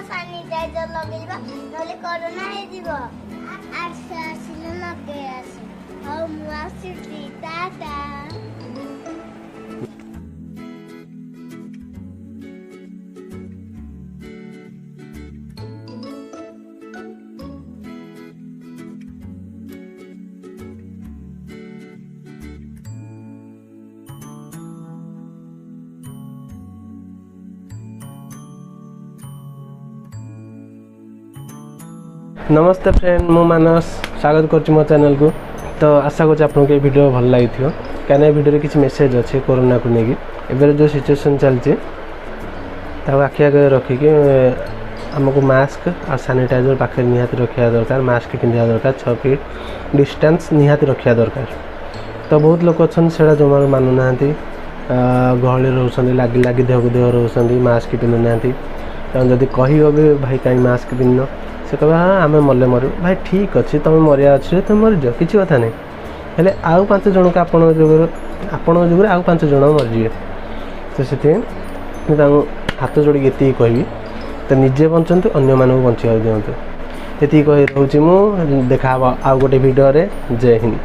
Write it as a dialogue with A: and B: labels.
A: Sanitiser लगेबा नले corona हे दिबो आरसे आसिले लगे आसी औ मुआसी टाटा।
B: नमस्ते फ्रेंड, मु मानस स्वागत कर मो चैनल को। तो आशा कर आपको ये वीडियो भल लगी क्या वीडियो किसी मेसेज अच्छे कोरोना को लेकिन एवं जो सिचुएसन चलती आखि आगे रखिकी आमको मास्क और सानिटाइजर पाखे निहाती रखा दरकार, मास्क पिंधा दरकार, 6 फीट डिस्टेंस निहाती रखा दरकार। तो बहुत लोग अच्छा से जमा मानुना गहली रोच लगी लगी देह को देह रोच मास्क पिंधु ना। जदि कह भाई कहीं मास्क पिंध से कह हाँ आम मले मरु भाई ठीक अच्छे तुम मरिया अच्छे तुम मरीज किसी कथा नहीं हेले आउ 5 जन को आपण जुगे आउ 5 जन मरीजे। तो से हाथ जोड़ी ये कहबी तो निजे बंचतु अन्य मानक बचा दिंतु ये कही रोचे। मु देखा आउ गोटे वीडियो रे। जय हिंद।